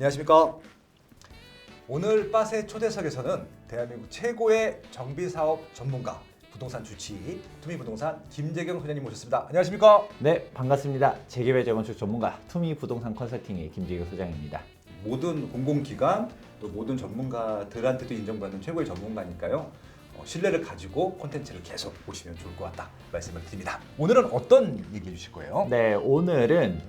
안녕하십니까. 오늘 빠세 초대석에서는 대한민국 최고의 정비사업 전문가, 부동산 주치, 투미부동산 김재경 소장님 모셨습니다. 안녕하십니까. 네, 반갑습니다. 재개발 재건축 전문가 투미부동산 컨설팅의 김재경 소장입니다. 모든 공공기관 또 모든 전문가들한테도 인정받는 최고의 전문가니까요. 신뢰를 가지고 콘텐츠를 계속 보시면 좋을 것 같다 말씀을 드립니다. 오늘은 어떤 얘기 해주실 거예요? 네, 오늘은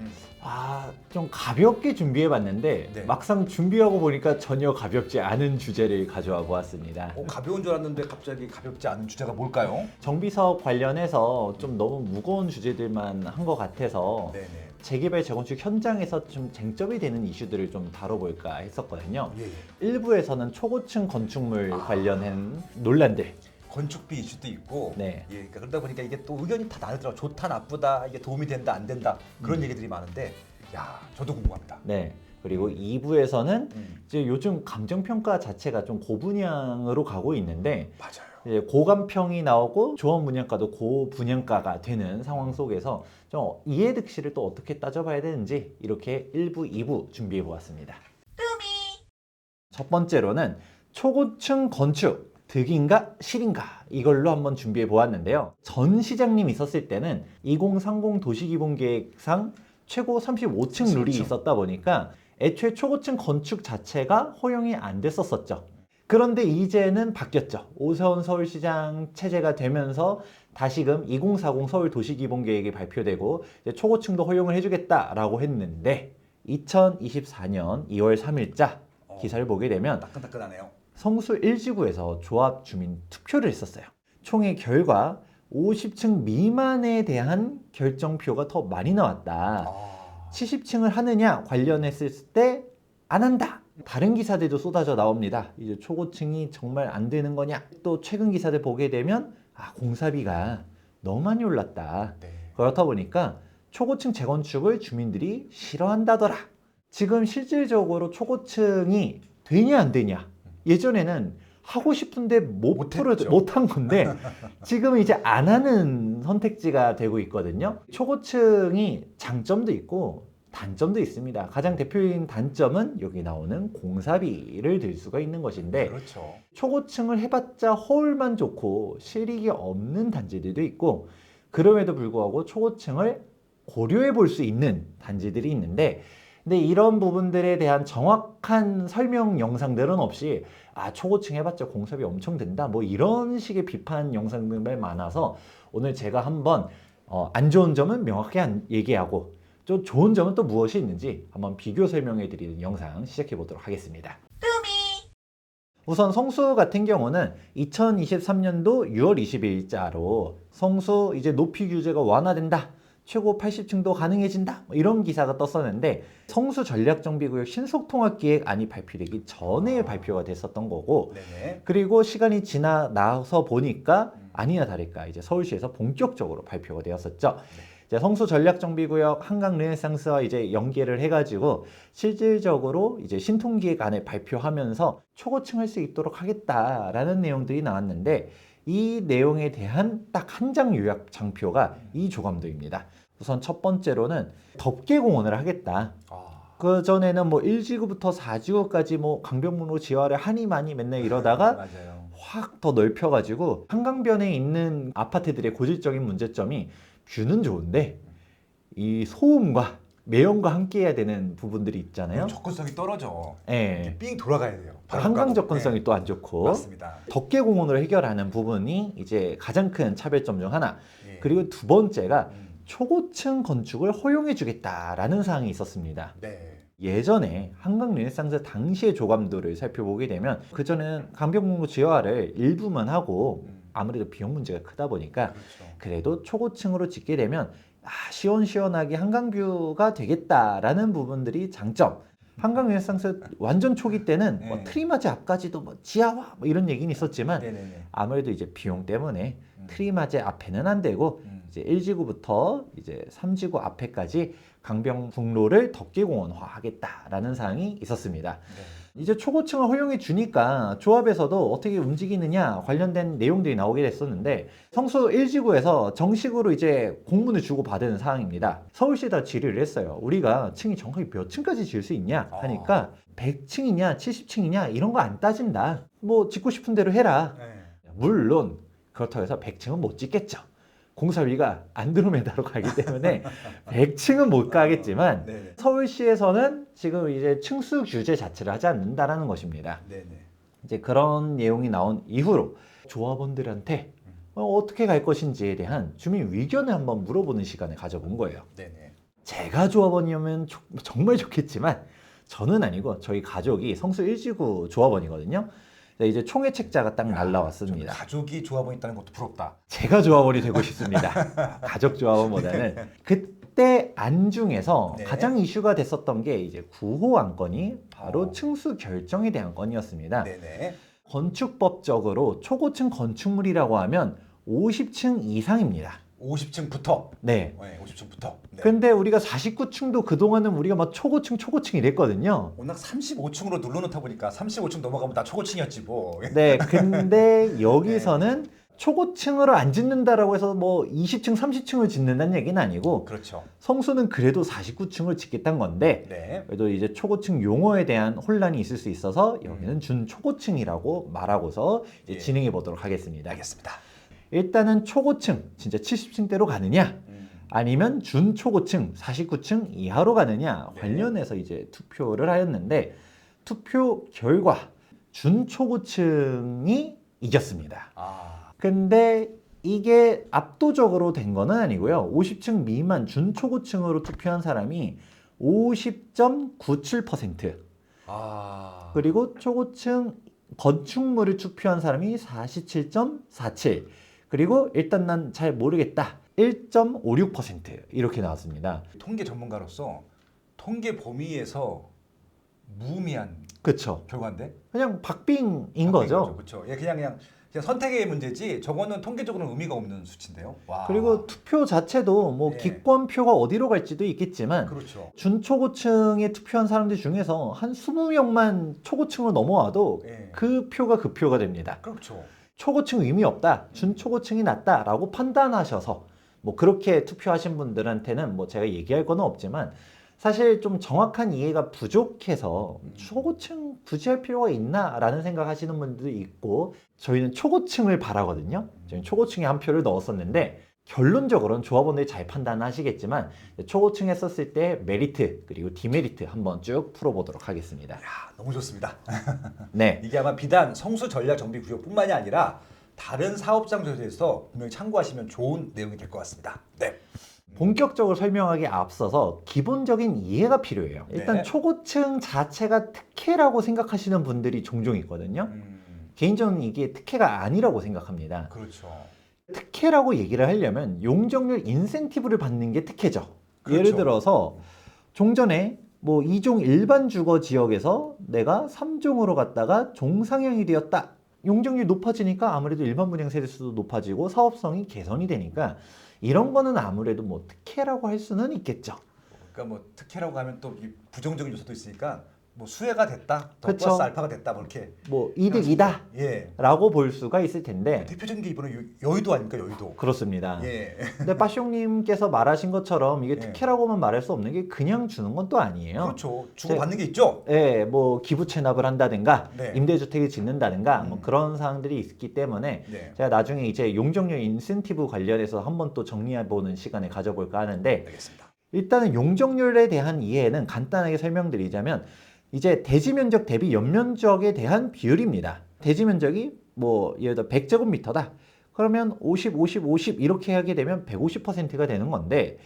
좀 가볍게 준비해봤는데 네. 막상 준비하고 보니까 전혀 가볍지 않은 주제를 가져와 보았습니다. 가벼운 줄 알았는데 갑자기 가볍지 않은 주제가 뭘까요? 정비사업 관련해서 좀 너무 무거운 주제들만 한 것 같아서 네네. 재개발 재건축 현장에서 좀 쟁점이 되는 이슈들을 좀 다뤄볼까 했었거든요. 예. 일부에서는 초고층 건축물 관련한 논란들, 건축비 이슈도 있고, 네. 예, 그러다 보니까 이게 또 의견이 다 나누더라고. 좋다, 나쁘다, 이게 도움이 된다, 안 된다 그런 얘기들이 많은데, 야, 저도 궁금합니다. 네. 그리고 2부에서는 음. 이제 요즘 감정평가 자체가 좀 고분양으로 가고 있는데 맞아요. 이제 고감평이 나오고 조합 분양가도 고분양가가 되는 상황 속에서 좀 이해득실을 또 어떻게 따져봐야 되는지 이렇게 1부, 2부 준비해 보았습니다. 첫 번째로는 초고층 건축 득인가 실인가 이걸로 한번 준비해 보았는데요. 전 시장님 있었을 때는 2030 도시기본계획상 최고 35층 룰이 그렇죠. 있었다 보니까 애초에 초고층 건축 자체가 허용이 안 됐었죠. 그런데 이제는 바뀌었죠. 오세훈 서울시장 체제가 되면서 다시금 2040 서울 도시기본계획이 발표되고 이제 초고층도 허용을 해주겠다라고 했는데 2024년 2월 3일자 기사를 보게 되면 따끈따끈하네요. 성수 1지구에서 조합 주민 투표를 했었어요. 총의 결과 50층 미만에 대한 결정표가 더 많이 나왔다. 70층을 하느냐 관련했을 때 안 한다. 다른 기사들도 쏟아져 나옵니다. 이제 초고층이 정말 안 되는 거냐? 또 최근 기사들 보게 되면 공사비가 너무 많이 올랐다. 네. 그렇다 보니까 초고층 재건축을 주민들이 싫어한다더라. 지금 실질적으로 초고층이 되냐 안 되냐? 예전에는 하고 싶은데 못했죠. 못한 건데 지금은 이제 안 하는 선택지가 되고 있거든요. 초고층이 장점도 있고 단점도 있습니다. 가장 대표적인 단점은 여기 나오는 공사비를 들 수가 있는 것인데 그렇죠. 초고층을 해봤자 허울만 좋고 실익이 없는 단지들도 있고 그럼에도 불구하고 초고층을 고려해 볼 수 있는 단지들이 있는데 근데 이런 부분들에 대한 정확한 설명 영상들은 없이 초고층 해봤자 공사비 엄청 든다 뭐 이런 식의 비판 영상들만 많아서 오늘 제가 한번 안 좋은 점은 명확하게 얘기하고 좀 좋은 점은 또 무엇이 있는지 한번 비교 설명해 드리는 영상 시작해 보도록 하겠습니다. 우선 성수 같은 경우는 2023년도 6월 20일자로 성수 이제 높이 규제가 완화된다. 최고 80층도 가능해진다. 이런 기사가 떴었는데 성수 전략정비구역 신속통합기획안이 발표되기 전에 발표가 됐었던 거고 네네. 그리고 시간이 지나서 보니까 아니나 다를까 이제 서울시에서 본격적으로 발표가 되었었죠. 이제 성수 전략정비구역 한강 르네상스와 이제 연계를 해가지고 실질적으로 이제 신통기획안을 발표하면서 초고층 할 수 있도록 하겠다라는 내용들이 나왔는데 이 내용에 대한 딱 한 장 요약 장표가 이 조감도입니다. 우선 첫 번째로는 덮개공원을 하겠다. 그 전에는 뭐 1지구부터 4지구까지 뭐 강변북로 지하를 하니 많이 맨날 이러다가 맞아요. 확 더 넓혀가지고 한강변에 있는 아파트들의 고질적인 문제점이 뷰는 좋은데 이 소음과 매연과 함께 해야 되는 부분들이 있잖아요. 접근성이 떨어져. 예. 삥 돌아가야 돼요. 한강 접근성이 네. 또 안 좋고 맞습니다. 덮개공원으로 해결하는 부분이 이제 가장 큰 차별점 중 하나. 예. 그리고 두 번째가 음. 초고층 건축을 허용해 주겠다라는 사항이 있었습니다. 네. 예전에 한강 르네상스 당시의 조감도를 살펴보게 되면 그전에는 강변북로 지하화를 일부만 하고 아무래도 비용 문제가 크다 보니까 그렇죠. 그래도 초고층으로 짓게 되면 시원시원하게 한강뷰가 되겠다라는 부분들이 장점. 한강 르네상스 완전 초기 때는 뭐 네. 트리마지 앞까지도 뭐 지하화 뭐 이런 얘기는 있었지만 네네네. 아무래도 이제 비용 때문에 트리마지 앞에는 안 되고 이제 1지구부터 이제 3지구 앞에까지 강변북로를 덮개공원화 하겠다라는 사항이 있었습니다. 네. 이제 초고층을 허용해 주니까 조합에서도 어떻게 움직이느냐 관련된 내용들이 나오게 됐었는데 성수 1지구에서 정식으로 이제 공문을 주고 받은 사항입니다. 서울시에다 질의를 했어요. 우리가 층이 정확히 몇 층까지 지을 수 있냐 하니까 100층이냐 70층이냐 이런 거 안 따진다. 뭐 짓고 싶은 대로 해라. 네. 물론 그렇다고 해서 100층은 못 짓겠죠. 공사비가 안드로메다로 가기 때문에 100층은 못 가겠지만 네네. 서울시에서는 지금 이제 층수 규제 자체를 하지 않는다라는 것입니다. 네네. 이제 그런 내용이 나온 이후로 조합원들한테 어떻게 갈 것인지에 대한 주민 의견을 한번 물어보는 시간을 가져본 거예요. 네네. 제가 조합원이면 정말 좋겠지만 저는 아니고 저희 가족이 성수 1지구 조합원이거든요. 이제 총회 책자가 딱 날라왔습니다. 가족이 조합원 있다는 것도 부럽다. 제가 조합원이 되고 싶습니다. 가족 조합원보다는. 그때 안중에서 네. 가장 이슈가 됐었던 게 이제 9호 안건이 바로 어. 층수 결정에 대한 건이었습니다. 네네. 건축법적으로 초고층 건축물이라고 하면 50층 이상입니다. 50층부터. 네. 네, 50층부터. 네. 근데 우리가 49층도 그동안은 우리가 막 초고층 이랬거든요. 워낙 35층으로 눌러놓다 보니까 35층 넘어가면 다 초고층이었지 뭐. 네. 근데 여기서는 초고층으로 안 짓는다라고 해서 뭐 20층, 30층을 짓는다는 얘기는 아니고 그렇죠. 성수는 그래도 49층을 짓겠다는 건데 네. 그래도 이제 초고층 용어에 대한 혼란이 있을 수 있어서 여기는 준초고층이라고 말하고서 이제 예. 진행해 보도록 하겠습니다. 알겠습니다. 일단은 초고층, 진짜 70층대로 가느냐 아니면 준초고층 49층 이하로 가느냐 네. 관련해서 이제 투표를 하였는데 투표 결과 준초고층이 이겼습니다. 아, 근데 이게 압도적으로 된 거는 아니고요. 50층 미만 준초고층으로 투표한 사람이 50.97%, 아, 그리고 초고층 건축물을 투표한 사람이 47.47%, 그리고 일단 난 잘 모르겠다 1.56% 이렇게 나왔습니다. 통계 전문가로서 통계 범위에서 무의미한 그쵸? 결과인데. 그냥 박빙인 거죠. 그렇죠. 예, 그냥 선택의 문제지. 저거는 통계적으로는 의미가 없는 수치인데요. 와. 그리고 투표 자체도 뭐 예. 기권표가 어디로 갈지도 있겠지만 그렇죠. 준초고층에 투표한 사람들 중에서 한 20명만 초고층으로 넘어와도 예. 그 표가 그 표가 됩니다. 그렇죠. 초고층 의미 없다, 준초고층이 낫다라고 판단하셔서 뭐 그렇게 투표하신 분들한테는 뭐 제가 얘기할 건 없지만 사실 좀 정확한 이해가 부족해서 초고층 굳이 할 필요가 있나라는 생각하시는 분들도 있고 저희는 초고층을 바라거든요. 저희는 초고층에 한 표를 넣었었는데 결론적으로는 조합원들이 잘 판단하시겠지만 초고층 했었을 때 메리트 그리고 디메리트 한번 쭉 풀어보도록 하겠습니다. 야, 너무 좋습니다. 네. 이게 아마 비단 성수 전략 정비 구역뿐만이 아니라 다른 사업장 조사에서 분명히 참고하시면 좋은 내용이 될 것 같습니다. 네. 본격적으로 설명하기에 앞서서 기본적인 이해가 필요해요. 일단 네. 초고층 자체가 특혜라고 생각하시는 분들이 종종 있거든요. 개인적으로는 이게 특혜가 아니라고 생각합니다. 그렇죠. 특혜라고 얘기를 하려면 용적률 인센티브를 받는 게 특혜죠. 그렇죠. 예를 들어서 종전에 뭐 2종 일반 주거 지역에서 내가 3종으로 갔다가 종상향이 되었다. 용적률이 높아지니까 아무래도 일반 분양 세대수도 높아지고 사업성이 개선이 되니까 이런 거는 아무래도 뭐 특혜라고 할 수는 있겠죠. 그러니까 뭐 특혜라고 하면 또 이 부정적인 요소도 있으니까 뭐 수혜가 됐다, 더 그쵸. 플러스 알파가 됐다, 뭐 이렇게. 뭐 이득이다 예. 라고 볼 수가 있을 텐데 대표적인 게 이번에 여의도 아닙니까, 여의도. 그렇습니다. 예. 근데 빠숑님께서 말하신 것처럼 이게 예. 특혜라고만 말할 수 없는 게 그냥 주는 건 또 아니에요. 그렇죠. 주고 받는 게 있죠. 예, 뭐 기부 체납을 한다든가 네. 임대주택을 짓는다든가 뭐 그런 사항들이 있기 때문에 네. 제가 나중에 이제 용적률 인센티브 관련해서 한번 또 정리해보는 시간을 가져볼까 하는데 알겠습니다. 일단은 용적률에 대한 이해는 간단하게 설명드리자면 이제 대지 면적 대비 연면적에 대한 비율입니다. 대지 면적이 뭐 예를 들어 100제곱미터다. 그러면 50, 50, 50 이렇게 하게 되면 150%가 되는 건데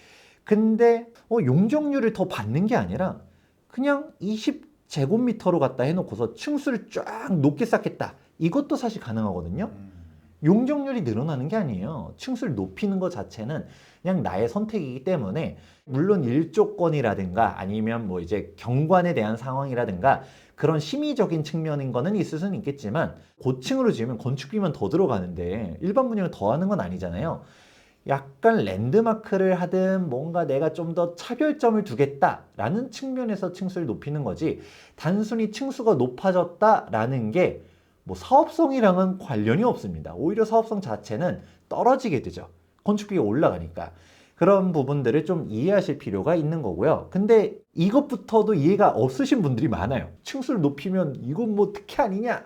근데 용적률을 더 받는 게 아니라 그냥 20제곱미터로 갖다 해놓고서 층수를 쫙 높게 쌓겠다. 이것도 사실 가능하거든요. 용적률이 늘어나는 게 아니에요. 층수를 높이는 것 자체는 그냥 나의 선택이기 때문에 물론 일조권이라든가 아니면 뭐 이제 경관에 대한 상황이라든가 그런 심의적인 측면인 거는 있을 수는 있겠지만 고층으로 지으면 건축비만 더 들어가는데 일반 분양을 더 하는 건 아니잖아요. 약간 랜드마크를 하든 뭔가 내가 좀 더 차별점을 두겠다라는 측면에서 층수를 높이는 거지, 단순히 층수가 높아졌다라는 게 뭐 사업성이랑은 관련이 없습니다. 오히려 사업성 자체는 떨어지게 되죠. 건축비가 올라가니까. 그런 부분들을 좀 이해하실 필요가 있는 거고요. 근데 이것부터도 이해가 없으신 분들이 많아요. 층수를 높이면 이건 뭐 특혜 아니냐?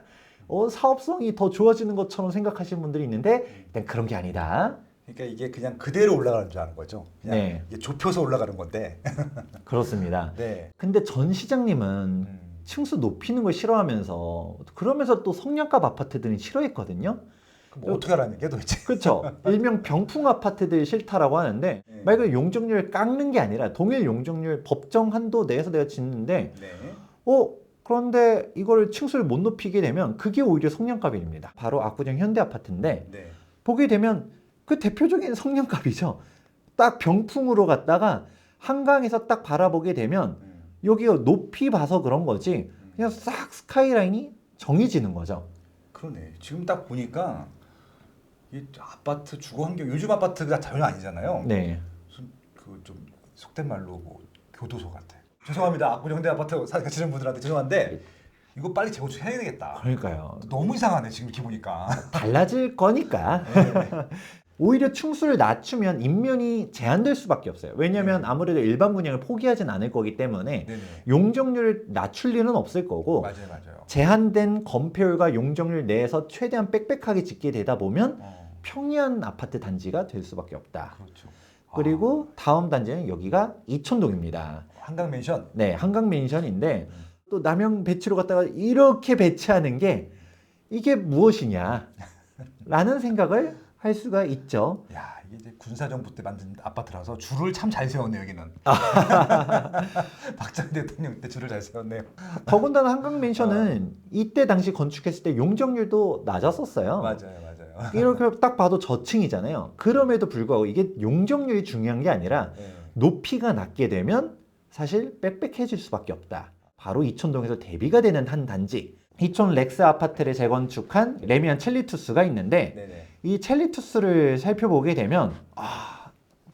사업성이 더 좋아지는 것처럼 생각하시는 분들이 있는데 일단 그런 게 아니다. 그러니까 이게 그냥 그대로 올라가는 줄 아는 거죠. 그냥 네. 이게 좁혀서 올라가는 건데. 그렇습니다. 네. 근데 전 시장님은 층수 높이는 걸 싫어하면서 그러면서 또 성냥갑 아파트들은 싫어했거든요. 그럼 어떻게 하라는 게 도대체? 그렇죠. 일명 병풍 아파트들 싫다라고 하는데 네. 말 그대로 용적률 깎는 게 아니라 동일 용적률 법정 한도 내에서 내가 짓는데 네. 그런데 이걸 층수를 못 높이게 되면 그게 오히려 성냥갑입니다. 바로 압구정 현대 아파트인데 네. 보게 되면 그 대표적인 성냥갑이죠. 딱 병풍으로 갔다가 한강에서 딱 바라보게 되면 여기가 높이 봐서 그런 거지 그냥 싹 스카이라인이 정해지는 거죠. 그러네. 지금 딱 보니까 이 아파트 주거 환경 요즘 아파트가 전혀 아니잖아요. 네. 그 좀 속된 말로 뭐 교도소 같아. 죄송합니다. 압구정 현대 아파트 사시는 분들한테 죄송한데 이거 빨리 재건축 해야 되겠다. 그러니까요. 너무 이상하네 지금 이렇게 보니까. 달라질 거니까. 네. 오히려 층수를 낮추면 인면이 제한될 수밖에 없어요. 왜냐하면 아무래도 일반 분양을 포기하진 않을 거기 때문에 네네. 용적률을 낮출 일은 없을 거고 맞아요, 맞아요. 제한된 건폐율과 용적률 내에서 최대한 빽빽하게 짓게 되다 보면 어, 평이한 아파트 단지가 될 수밖에 없다. 그렇죠. 그리고 다음 단지는 여기가 이촌동입니다. 한강 맨션. 네, 한강 맨션인데 또 남양 배치로 갔다가 이렇게 배치하는 게 이게 무엇이냐 라는 생각을 할 수가 있죠. 야, 이게 이제 군사정부 때 만든 아파트라서 줄을 참 잘 세웠네 여기는. 박정희 대통령 때 줄을 잘 세웠네요. 더군다나 한강 맨션은 이때 당시 건축했을 때 용적률도 낮았었어요. 맞아요, 맞아요. 이렇게 딱 봐도 저층이잖아요. 그럼에도 불구하고 이게 용적률이 중요한 게 아니라 네. 높이가 낮게 되면 사실 빽빽해질 수밖에 없다. 바로 이촌동에서 대비가 되는 한 단지. 이촌 렉스 아파트를 재건축한 레미안 첼리투스가 있는데 네네. 이 첼리투스를 살펴보게 되면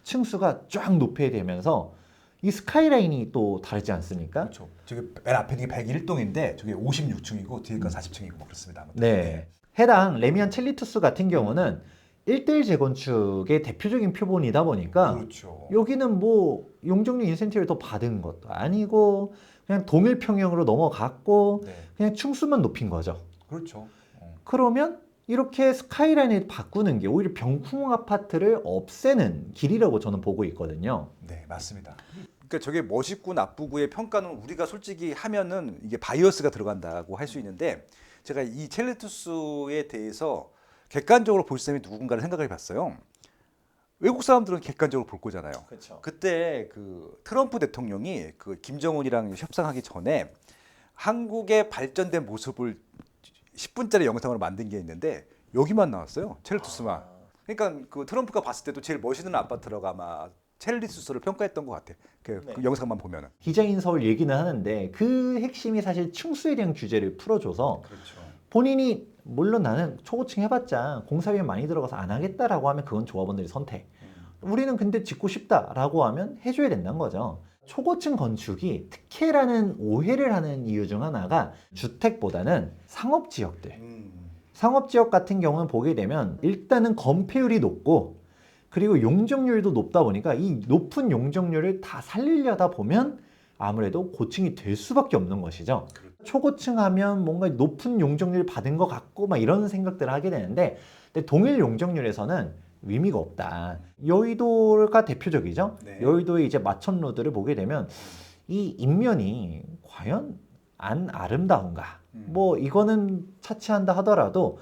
층수가 쫙 높여되면서 이 스카이라인이 또 다르지 않습니까? 그렇죠. 저기 맨 앞에 있는 게 101동인데 저게 56층이고 뒤에 건 40층이고 뭐 그렇습니다. 아무튼. 네. 해당 레미안 첼리투스 같은 경우는 1대1 재건축의 대표적인 표본이다 보니까 그렇죠. 여기는 뭐 용적률 인센티브를 더 받은 것도 아니고 그냥 동일 평형으로 넘어갔고 네. 그냥 층수만 높인 거죠. 그렇죠. 그러면 이렇게 스카이라인을 바꾸는 게 오히려 병풍 아파트를 없애는 길이라고 저는 보고 있거든요. 네, 맞습니다. 그러니까 저게 멋있고 나쁘고의 평가는 우리가 솔직히 하면은 이게 바이어스가 들어간다고 할 수 있는데 제가 이 첼리투스에 대해서 객관적으로 볼 사람이 누군가를 생각해 봤어요. 외국 사람들은 객관적으로 볼 거잖아요. 그렇죠. 그때 그 트럼프 대통령이 그 김정은이랑 협상하기 전에 한국의 발전된 모습을 10분짜리 영상으로 만든 게 있는데 여기만 나왔어요. 첼리투스만. 그러니까 그 트럼프가 봤을 때도 제일 멋있는 아파트라고 아마 첼리투스를 평가했던 것 같아. 그 영상만 보면은. 디자인 서울 얘기는 하는데 그 핵심이 사실 층수에 대한 규제를 풀어줘서 그렇죠. 본인이 물론 나는 초고층 해봤자 공사비가 많이 들어가서 안 하겠다라고 하면 그건 조합원들의 선택. 우리는 근데 짓고 싶다라고 하면 해줘야 된다는 거죠. 초고층 건축이 특혜라는 오해를 하는 이유 중 하나가 주택보다는 상업지역들. 상업지역 같은 경우는 보게 되면 일단은 건폐율이 높고 그리고 용적률도 높다 보니까 이 높은 용적률을 다 살리려다 보면 아무래도 고층이 될 수밖에 없는 것이죠. 초고층 하면 뭔가 높은 용적률 받은 것 같고 막 이런 생각들을 하게 되는데 근데 동일 용적률에서는 의미가 없다. 여의도가 대표적이죠. 네. 여의도의 이제 마천로드를 보게 되면 이 인면이 과연 안 아름다운가? 뭐 이거는 차치한다 하더라도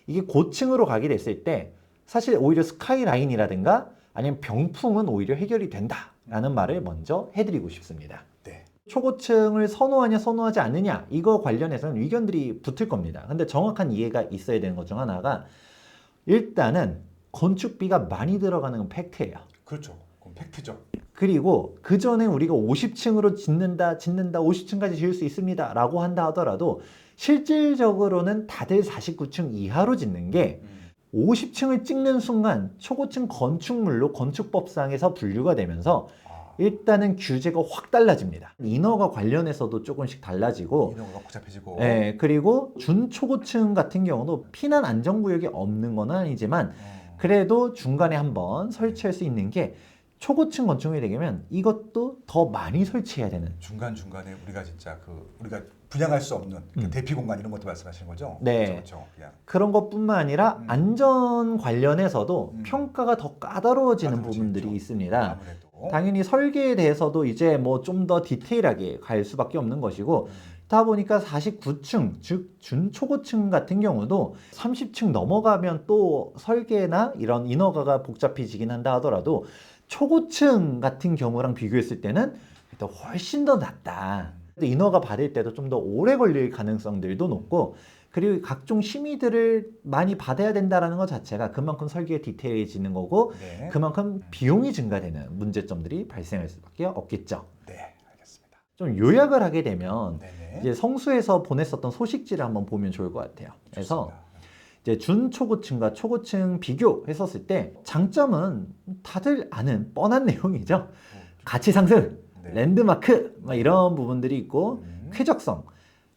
이게 고층으로 가게 됐을 때 사실 오히려 스카이라인이라든가 아니면 병풍은 오히려 해결이 된다라는 말을 먼저 해드리고 싶습니다. 네. 초고층을 선호하냐 선호하지 않느냐 이거 관련해서는 의견들이 붙을 겁니다. 근데 정확한 이해가 있어야 되는 것 중 하나가 일단은 건축비가 많이 들어가는 건 팩트예요. 그렇죠. 그건 팩트죠. 그리고 그 전에 우리가 50층으로 짓는다 50층까지 지을 수 있습니다 라고 한다 하더라도 실질적으로는 다들 49층 이하로 짓는 게 50층을 찍는 순간 초고층 건축물로 건축법상에서 분류가 되면서 일단은 규제가 확 달라집니다. 인허가 관련해서도 조금씩 달라지고, 인허가 복잡해지고. 네, 그리고 준초고층 같은 경우도 피난 안전구역이 없는 건 아니지만 그래도 중간에 한번 설치할 수 있는 게 초고층 건축물이 되면 이것도 더 많이 설치해야 되는. 중간중간에 우리가 진짜 우리가 분양할 수 없는 대피 공간 이런 것도 말씀하시는 거죠? 네. 그렇죠. 그냥. 그런 것뿐만 아니라 안전 관련해서도 평가가 더 까다로워지는 까다로워지겠죠. 부분들이 있습니다. 아무래도. 당연히 설계에 대해서도 이제 뭐 좀 더 디테일하게 갈 수밖에 없는 것이고, 다 보니까 49층, 즉 준초고층 같은 경우도 30층 넘어가면 또 설계나 이런 인허가가 복잡해지긴 한다 하더라도 초고층 같은 경우랑 비교했을 때는 또 훨씬 더 낫다. 인허가 받을 때도 좀 더 오래 걸릴 가능성들도 높고, 그리고 각종 심의들을 많이 받아야 된다는 것 자체가 그만큼 설계가 디테일해지는 거고, 네. 그만큼 비용이 증가되는 문제점들이 발생할 수밖에 없겠죠. 네, 알겠습니다. 좀 요약을 하게 되면 네네. 이제 성수에서 보냈었던 소식지를 한번 보면 좋을 것 같아요. 그래서 좋습니다. 이제 준초고층과 초고층 비교했었을 때 장점은 다들 아는 뻔한 내용이죠. 가치 상승, 네. 랜드마크 막 이런 부분들이 있고, 쾌적성,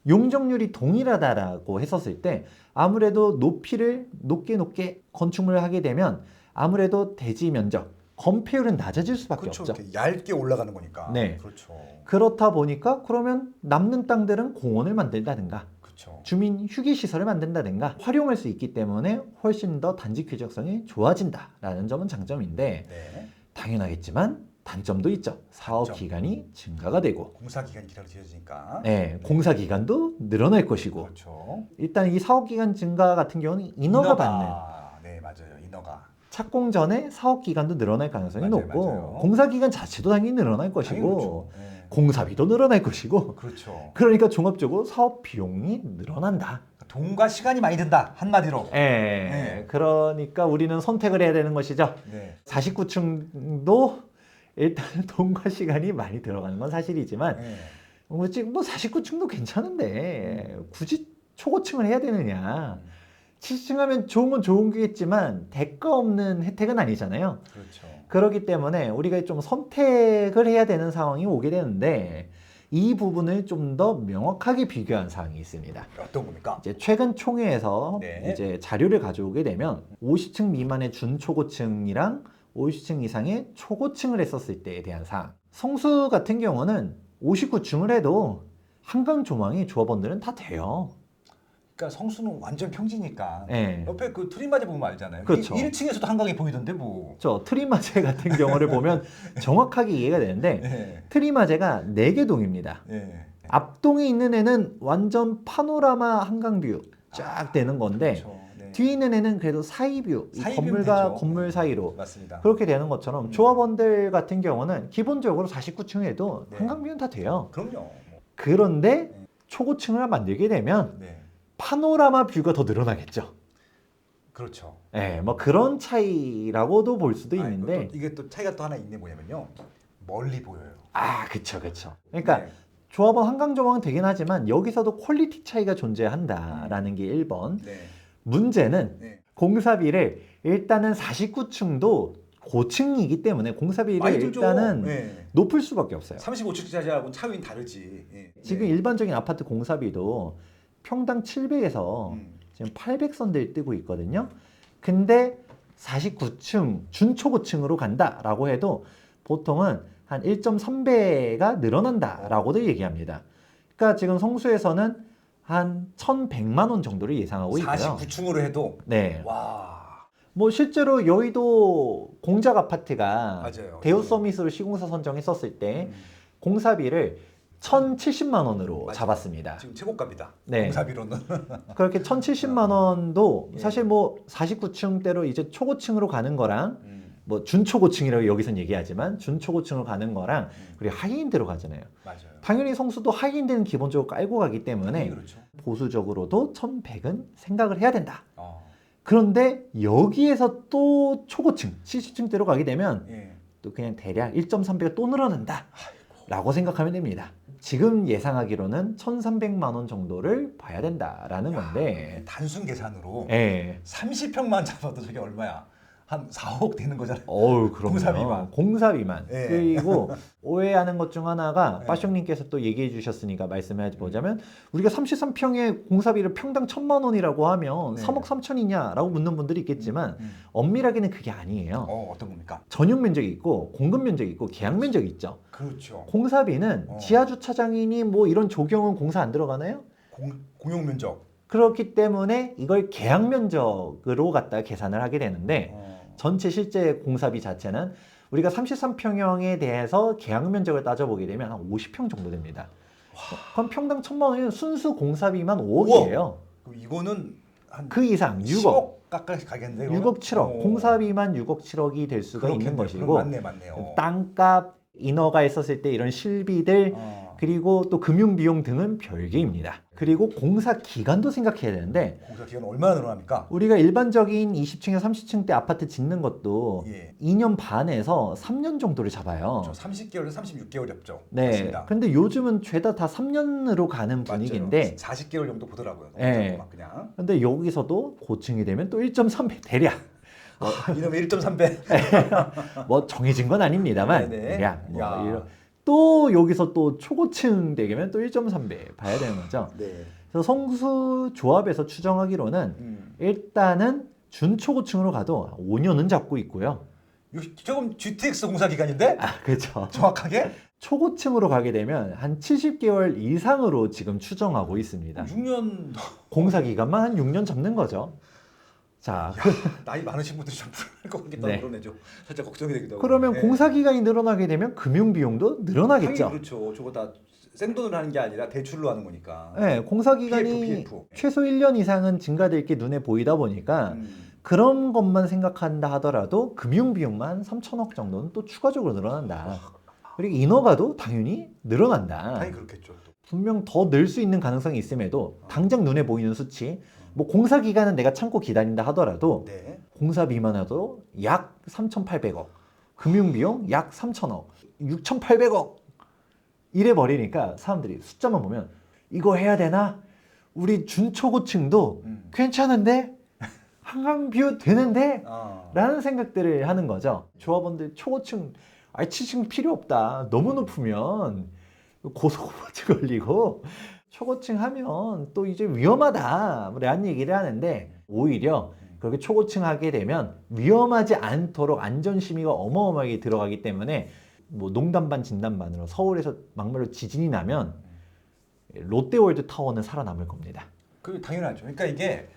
용적률이 동일하다라고 했었을 때 아무래도 높이를 높게 건축물을 하게 되면 아무래도 대지 면적, 건폐율은 낮아질 수밖에 그렇죠. 없죠. 이렇게 얇게 올라가는 거니까. 네. 그렇죠. 그렇다 보니까 그러면 남는 땅들은 공원을 만든다든가 그렇죠. 주민 휴게시설을 만든다든가 활용할 수 있기 때문에 훨씬 더 단지 쾌적성이 좋아진다라는 점은 장점인데, 네. 당연하겠지만 단점도 있죠. 사업 단점. 기간이 증가가 되고, 공사 기간이 길어지니까. 네, 공사 기간도 늘어날 것이고, 그렇죠. 일단 이 사업 기간 증가 같은 경우는 인허가 받는, 네, 맞아요. 인허가. 착공 전에 사업 기간도 늘어날 가능성이 맞아요, 높고, 맞아요. 공사 기간 자체도 당연히 늘어날 것이고, 당연히 그렇죠. 네. 공사비도 늘어날 것이고, 그렇죠. 그러니까 종합적으로 사업 비용이 늘어난다. 돈과 시간이 많이 든다. 한마디로. 예. 그러니까 우리는 선택을 해야 되는 것이죠. 네. 49층도 일단 돈과 시간이 많이 들어가는 건 사실이지만, 네. 뭐 49층도 괜찮은데 굳이 초고층을 해야 되느냐. 70층 하면 좋은 건 좋은 게겠지만 대가 없는 혜택은 아니잖아요. 그렇죠. 그렇기 때문에 우리가 좀 선택을 해야 되는 상황이 오게 되는데, 이 부분을 좀 더 명확하게 비교한 사항이 있습니다. 어떤 겁니까? 이제 최근 총회에서 네. 이제 자료를 가져오게 되면 50층 미만의 준초고층이랑 50층 이상의 초고층을 했었을 때에 대한 사항. 성수 같은 경우는 59층을 해도 한강 조망이 조합원들은 다 돼요. 그러니까 성수는 완전 평지니까. 네. 옆에 그 트림바지 보면 알잖아요. 그렇죠. 1층에서도 한강이 보이던데 뭐. 저 트리마제 같은 경우를 보면 정확하게 이해가 되는데, 네. 트리마제가 4개 동입니다. 네. 앞동에 있는 애는 완전 파노라마 한강뷰 쫙 되는 건데, 그렇죠. 네. 뒤에 있는 애는 그래도 사이뷰, 이 사이뷰는 건물과 되죠. 건물 사이로 맞습니다. 그렇게 되는 것처럼 조합원들 같은 경우는 기본적으로 49층에도 네. 한강뷰는 다 돼요. 그럼요. 그런데 초고층을 만들게 되면 네. 파노라마 뷰가 더 늘어나겠죠. 그렇죠. 네, 뭐 그런 차이라고도 볼 수도 아니, 있는데, 이게 또 차이가 또 하나 있는 게 뭐냐면요. 멀리 보여요. 그쵸. 그러니까 네. 조합원 한강 조망은 되긴 하지만 여기서도 퀄리티 차이가 존재한다라는 게 1번. 네. 문제는 네. 공사비를 일단은 49층도 고층이기 때문에 공사비를 많이 들죠. 일단은 네. 높을 수밖에 없어요. 35층짜리하고는 차이는 다르지. 예. 지금 네. 일반적인 아파트 공사비도 평당 700에서 지금 800선들 뜨고 있거든요. 근데 49층 준초고층으로 간다라고 해도 보통은 한 1.3배가 늘어난다라고도 얘기합니다. 그러니까 지금 성수에서는 한 1,100만 원 정도를 예상하고 있고요. 49층으로 해도 네. 와. 뭐 실제로 여의도 공작 아파트가 맞아요. 대우 서밋으로 시공사 선정했었을 때 음. 공사비를 1,070만 원으로 맞아요. 잡았습니다. 지금 최고가입니다. 네. 공사비로는. 그렇게 1,070만 원도 예. 사실 뭐 49층대로 이제 초고층으로 가는 거랑 뭐 준초고층이라고 여기선 얘기하지만 준초고층으로 가는 거랑 그리고 하이엔드로 가잖아요. 맞아요. 당연히 성수도 하이엔드는 기본적으로 깔고 가기 때문에 그렇죠. 보수적으로도 1,100은 생각을 해야 된다. 그런데 여기에서 또 초고층 70층대로 가게 되면 예. 또 그냥 대략 1.3배가 또 늘어난다 라고 생각하면 됩니다. 지금 예상하기로는 1,300만 원 정도를 봐야 된다라는 건데. 단순 계산으로 예. 30평만 잡아도 저게 얼마야? 한 4억 되는 거잖아요. 어우, 그럼요. 공사비만. 공사비만. 예. 그리고 오해하는 것 중 하나가 예. 빠숑님께서 또 얘기해 주셨으니까 말씀해 보자면 우리가 33평에 공사비를 평당 1,000만 원이라고 하면 네. 3억 3천이냐라고 묻는 분들이 있겠지만 엄밀하게는 그게 아니에요. 어떤 겁니까? 전용 면적이 있고 공급 면적이 있고 계약 면적이 있죠. 그렇죠. 공사비는 지하 주차장이니 뭐 이런 조경은 공사 안 들어가나요? 공용 면적. 그렇기 때문에 이걸 계약 면적으로 갖다 계산을 하게 되는데 전체 실제 공사비 자체는 우리가 33평형에 대해서 계약 면적을 따져보게 되면 한 50평 정도 됩니다. 그럼 평당 1,000만 원이면 순수 공사비만 5억이에요. 그럼 이거는 한 그 이상 6억, 10억 가까이 가겠는데. 6억, 7억, 공사비만 6억, 7억이 될 수가 있는 것이고 맞네요. 땅값, 인허가 있었을 때 이런 실비들 그리고 또 금융비용 등은 별개입니다. 그리고 공사 기간도 생각해야 되는데 공사 기간 얼마나 늘어납니까? 우리가 일반적인 20층에 30층대 아파트 짓는 것도 예. 2년 반에서 3년 정도를 잡아요. 저 30개월에서 36개월 잡죠. 네. 맞습니다. 근데 요즘은 죄다 다 3년으로 가는 분위기인데 40개월 정도 보더라고요. 예. 그냥. 근데 여기서도 고층이 되면 또 1.3배 대략 이놈의 1.3배. 뭐 정해진 건 아닙니다만 네네. 대략 뭐 야. 또 여기서 또 초고층 되면 또 1.3배 봐야 되는 거죠. 네. 그래서 성수 조합에서 추정하기로는 일단은 준초고층으로 가도 5년은 잡고 있고요. 조금 GTX 공사 기간인데? 아, 그렇죠. 정확하게? 초고층으로 가게 되면 한 70개월 이상으로 지금 추정하고 있습니다. 6년. 공사 기간만 한 6년 잡는 거죠. 자, 나이 많으신 분들이 좀 불안할 것 같기도 네. 하고 그러네. 살짝 걱정이 되기도 하고. 그러면 네. 공사 기간이 늘어나게 되면 금융 비용도 늘어나겠죠. 당연히 그렇죠. 저거 다 생돈으로 하는 게 아니라 대출로 하는 거니까. 네, 공사 기간이 PF. 최소 1년 이상은 증가될 게 눈에 보이다 보니까 그런 것만 생각한다 하더라도 금융 비용만 3천억 정도는 또 추가적으로 늘어난다. 그리고 인허가도 당연히 늘어난다. 당연히 그렇겠죠. 또. 분명 더 늘 수 있는 가능성이 있음에도 당장 눈에 보이는 수치 뭐 공사 기간은 내가 참고 기다린다 하더라도 네. 공사비만 해도 약 3,800억 금융비용 약 3,000억 6,800억 이래 버리니까 사람들이 숫자만 보면 이거 해야 되나? 우리 준초고층도 괜찮은데? 한강뷰 되는데? 라는 생각들을 하는 거죠. 조합원들 초고층 치층 필요 없다. 너무 높으면 고소고발증 걸리고 초고층 하면 또 이제 위험하다 라는 얘기를 하는데 오히려 그렇게 초고층 하게 되면 위험하지 않도록 안전심의가 어마어마하게 들어가기 때문에 뭐 농담 반 진담 반으로 서울에서 막말로 지진이 나면 롯데월드 타워는 살아남을 겁니다. 그 당연하죠. 그러니까 이게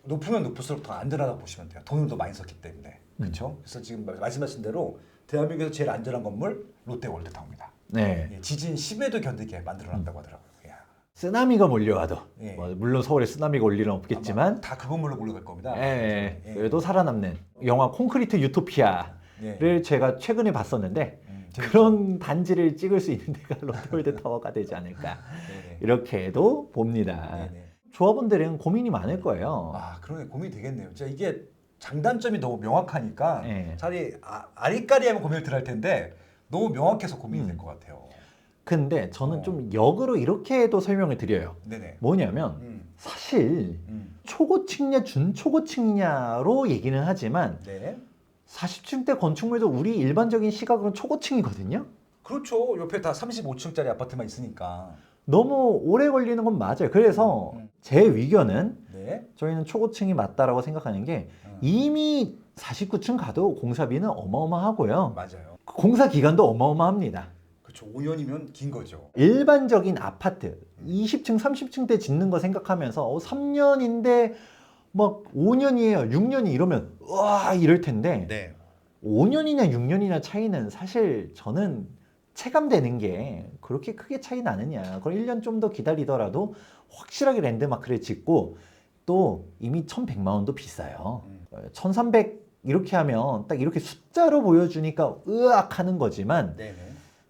높으면 높을수록 더 안전하다고 보시면 돼요. 돈을 더 많이 썼기 때문에. 그렇죠? 그래서 지금 말씀하신 대로 대한민국에서 제일 안전한 건물 롯데월드 타워입니다. 네. 예, 지진 10에도 견디게 만들어놨다고 하더라고요. 야. 쓰나미가 몰려와도 예. 뭐 물론 서울에 쓰나미가 올 일은 없겠지만 다 그 건물로 몰려갈 겁니다. 예, 예. 그래도 살아남는 영화 콘크리트 유토피아를 예. 제가 최근에 봤었는데 재밌죠? 그런 단지를 찍을 수 있는 데가 롯데월드 타워가 되지 않을까 네네. 이렇게도 봅니다. 네네. 조합원들은 고민이 많을 거예요. 아, 그러네. 고민이 되겠네요. 진짜 이게 장단점이 너무 명확하니까 예. 차라리 아리까리하면 고민을 덜 할 텐데 너무 명확해서 고민이 될 것 같아요. 근데 저는 좀 역으로 이렇게도 설명을 드려요. 네네. 뭐냐면 사실 초고층이냐 준초고층이냐로 얘기는 하지만 네. 40층대 건축물도 우리 일반적인 시각으로는 초고층이거든요. 그렇죠. 옆에 다 35층짜리 아파트만 있으니까. 너무 오래 걸리는 건 맞아요. 그래서 제 의견은 네. 저희는 초고층이 맞다라고 생각하는 게 이미 49층 가도 공사비는 어마어마하고요. 맞아요. 공사 기간도 어마어마합니다. 그렇죠. 5년이면 긴 거죠. 일반적인 아파트 20층, 30층대 짓는 거 생각하면서 3년인데 막 5년이에요, 6년이 이러면 와 이럴 텐데 네. 5년이냐 6년이냐 차이는 사실 저는 체감되는 게 그렇게 크게 차이 나느냐. 그럼 1년 좀 더 기다리더라도 확실하게 랜드마크를 짓고 또 이미 1,100만 원도 비싸요. 1,300 이렇게 하면 딱 이렇게 숫자로 보여주니까 으악 하는 거지만 네네.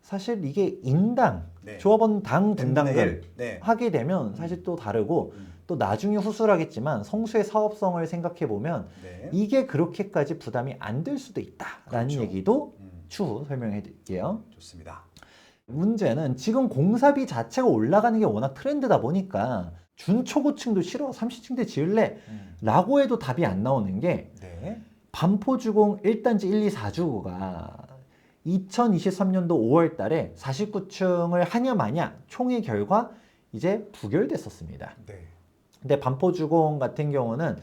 사실 이게 인당 네. 조합원당 분담금 네. 하게 되면 사실 또 다르고 또 나중에 후술하겠지만 성수의 사업성을 생각해 보면 네. 이게 그렇게까지 부담이 안 될 수도 있다라는 그렇죠. 얘기도 추후 설명해 드릴게요. 좋습니다. 문제는 지금 공사비 자체가 올라가는 게 워낙 트렌드다 보니까 준초고층도 싫어 30층대 지을래 라고 해도 답이 안 나오는 게 네. 반포주공 1단지 1, 2, 4주구가 2023년도 5월 달에 49층을 하냐 마냐 총의 결과 이제 부결됐었습니다. 네. 근데 반포주공 같은 경우는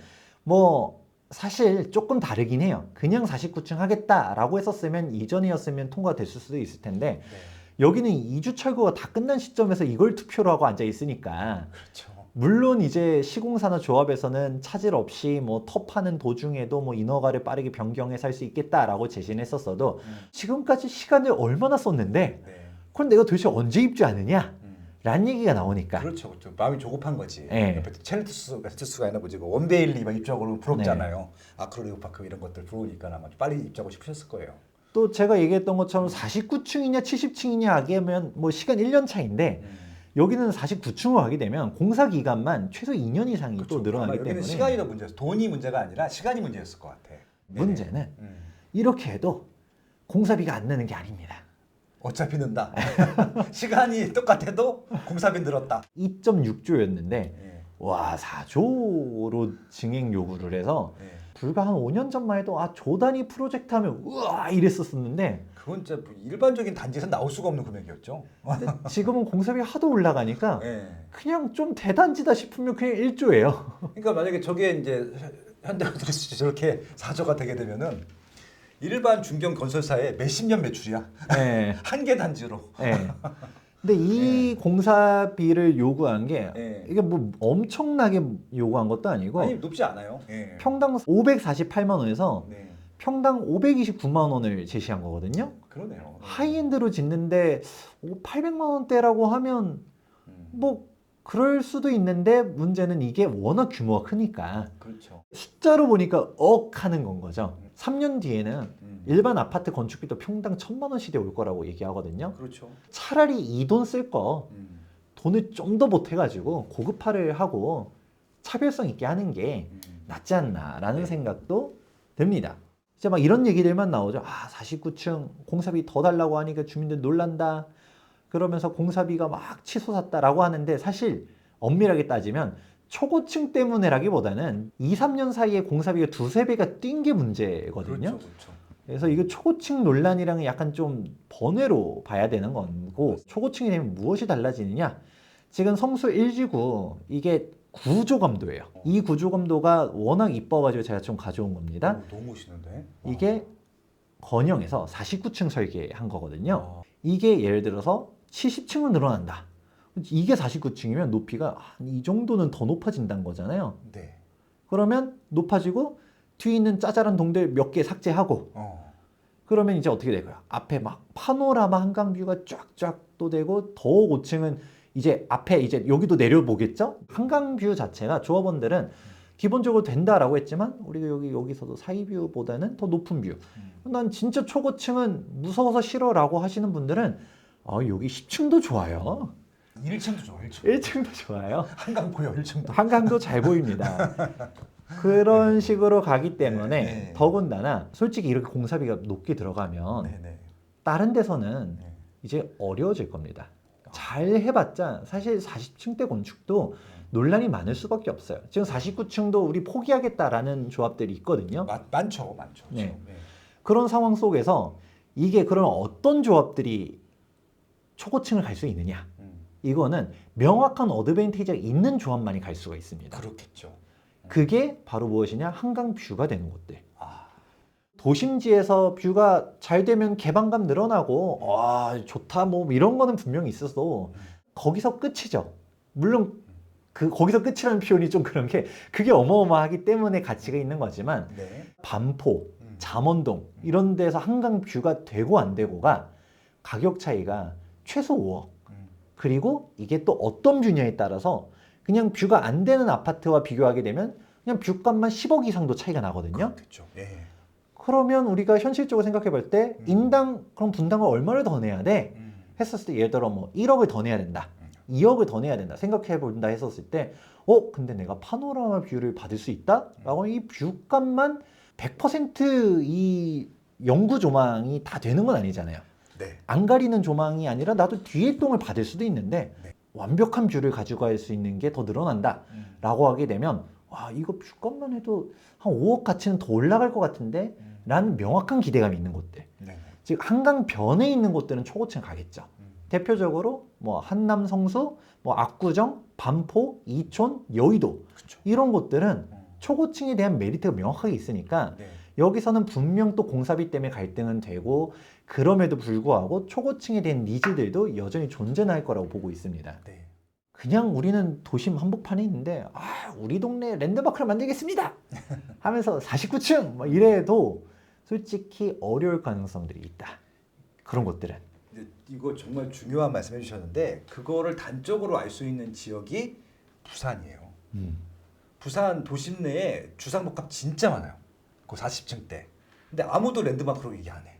뭐 사실 조금 다르긴 해요. 그냥 49층 하겠다라고 했었으면 이전이었으면 통과됐을 수도 있을 텐데 네. 여기는 2주 철거가 다 끝난 시점에서 이걸 투표로 하고 앉아 있으니까 그렇죠. 물론 이제 시공사나 조합에서는 차질 없이 뭐 터파는 도중에도 뭐 인허가를 빠르게 변경해서 할 수 있겠다라고 제시는 했었어도 지금까지 시간을 얼마나 썼는데 네. 그럼 내가 도대체 언제 입주하느냐? 라는 얘기가 나오니까 그렇죠, 그렇죠. 마음이 조급한 거지. 네. 옆에 첼투스가 있나 보지. 원데일리 막 입주하고 부럽잖아요. 아크로리오파크 이런 것들 부러우니까 아마 빨리 입주하고 싶으셨을 거예요. 또 제가 얘기했던 것처럼 49층이냐 70층이냐 하기에는 뭐 시간 1년 차인데 여기는 49층으로 가게 되면 공사 기간만 최소 2년 이상이 그렇죠. 또 늘어나기 여기는 때문에 시간이 더 문제였어. 돈이 문제가 아니라 시간이 문제였을 것 같아. 문제는 이렇게 해도 공사비가 안 느는 게 아닙니다. 어차피 는다. 시간이 똑같아도 공사비 늘었다. 2.6조였는데 예. 와 4조로 증액 요구를 해서 예. 불과 한 5년 전만 해도 조 단위 프로젝트 하면 우와 이랬었었는데 그건 진짜 뭐 일반적인 단지에서 나올 수가 없는 금액이었죠. 근데 지금은 공사비 하도 올라가니까 예. 그냥 좀 대단지다 싶으면 그냥 1조예요. 그러니까 만약에 저게 이제 현대모터스 저렇게 4조가 되게 되면은 일반 중견 건설사의 몇십 년 매출이야. 네. 한 개 단지로. 네. 근데 이 공사비를 요구한 게 예. 이게 뭐 엄청나게 요구한 것도 아니고 아니 높지 않아요. 예. 평당 548만 원에서 네. 평당 529만 원을 제시한 거거든요. 그러네요. 하이엔드로 짓는데 800만 원대라고 하면 뭐 그럴 수도 있는데 문제는 이게 워낙 규모가 크니까 그렇죠. 숫자로 보니까 억 하는 건 거죠. 3년 뒤에는 음. 일반 아파트 건축비도 평당 1,000만 원 시대에 올 거라고 얘기하거든요. 그렇죠. 차라리 이 돈 쓸 거 돈을 좀 더 보태가지고 고급화를 하고 차별성 있게 하는 게 낫지 않나라는 네. 생각도 듭니다. 이제 막 이런 얘기들만 나오죠. 49층 공사비 더 달라고 하니까 주민들 놀란다. 그러면서 공사비가 막 치솟았다라고 하는데 사실 엄밀하게 따지면 초고층 때문에라기보다는 2, 3년 사이에 공사비가 두세 배가 뛴 게 문제거든요. 그렇죠. 그렇죠. 그래서 이거 초고층 논란이랑은 약간 좀 번외로 봐야 되는 거고 초고층이 되면 무엇이 달라지느냐? 지금 성수 1지구 이게 구조감도예요. 이 구조감도가 워낙 이뻐가지고 제가 좀 가져온 겁니다. 너무 멋있는데. 이게 건영에서 49층 설계한 거거든요. 아. 이게 예를 들어서 70층은 늘어난다. 이게 49층이면 높이가 이 정도는 더 높아진다는 거잖아요. 네. 그러면 높아지고 뒤에 있는 짜잘한 동들 몇 개 삭제하고 그러면 이제 어떻게 될까요? 앞에 막 파노라마 한강뷰가 쫙쫙 또 되고 더 5층은 이제 앞에 이제 여기도 내려보겠죠? 한강뷰 자체가 조합원들은 기본적으로 된다라고 했지만 우리가 여기서도 사이뷰보다는 더 높은 뷰. 난 진짜 초고층은 무서워서 싫어라고 하시는 분들은 여기 10층도 좋아요. 1층도 좋아. 1층. 1층도 좋아요. 한강 보여. 1층도. 한강도 잘 보입니다. 그런 식으로 가기 때문에 네. 더군다나 솔직히 이렇게 공사비가 높게 들어가면 네네. 다른 데서는 네. 이제 어려워질 겁니다. 잘 해봤자 사실 40층대 건축도 논란이 많을 수밖에 없어요. 지금 49층도 우리 포기하겠다라는 조합들이 있거든요. 많죠. 네. 그런 상황 속에서 이게 그럼 어떤 조합들이 초고층을 갈 수 있느냐? 이거는 명확한 어드밴티지가 있는 조합만이 갈 수가 있습니다. 그렇겠죠. 그게 바로 무엇이냐? 한강 뷰가 되는 곳들. 아. 도심지에서 뷰가 잘 되면 개방감 늘어나고 와 좋다 뭐 이런 거는 분명히 있어도 거기서 끝이죠. 물론 거기서 끝이라는 표현이 좀 그런 게 그게 어마어마하기 때문에 가치가 있는 거지만 네. 반포, 잠원동 이런 데서 한강 뷰가 되고 안 되고가 가격 차이가 최소 5억 그리고 이게 또 어떤 뷰냐에 따라서 그냥 뷰가 안 되는 아파트와 비교하게 되면 그냥 뷰값만 10억 이상도 차이가 나거든요. 그렇겠죠. 예. 그러면 우리가 현실적으로 생각해 볼 때 인당 그럼 분당을 얼마를 더 내야 돼? 했었을 때 예를 들어 뭐 1억을 더 내야 된다. 2억을 더 내야 된다. 생각해 본다 했었을 때 근데 내가 파노라마 뷰를 받을 수 있다? 라고 이 뷰값만 100% 이 영구 조망이 다 되는 건 아니잖아요. 네. 안 가리는 조망이 아니라 나도 뒤에 똥을 받을 수도 있는데 네. 완벽한 뷰를 가지고 갈 수 있는 게 더 늘어난다 라고 하게 되면 와 이거 뷰값만 해도 한 5억 가치는 더 올라갈 것 같은데 라는 명확한 기대감이 있는 곳들, 네. 즉 한강 변에 있는 곳들은 초고층 가겠죠. 대표적으로 뭐 한남 성수, 뭐 압구정, 반포, 이촌, 여의도 그쵸. 이런 곳들은 초고층에 대한 메리트가 명확하게 있으니까 네. 여기서는 분명 또 공사비 때문에 갈등은 되고 그럼에도 불구하고 초고층에 대한 니즈들도 여전히 존재할 거라고 보고 있습니다. 네. 그냥 우리는 도심 한복판에 있는데 우리 동네에 랜드마크를 만들겠습니다 하면서 49층 뭐 이래도 솔직히 어려울 가능성들이 있다. 그런 것들은. 근데 이거 정말 중요한 말씀 해주셨는데 그거를 단적으로 알 수 있는 지역이 부산이에요. 부산 도심 내에 주상복합 진짜 많아요. 그 40층대. 근데 아무도 랜드마크로 얘기 안 해.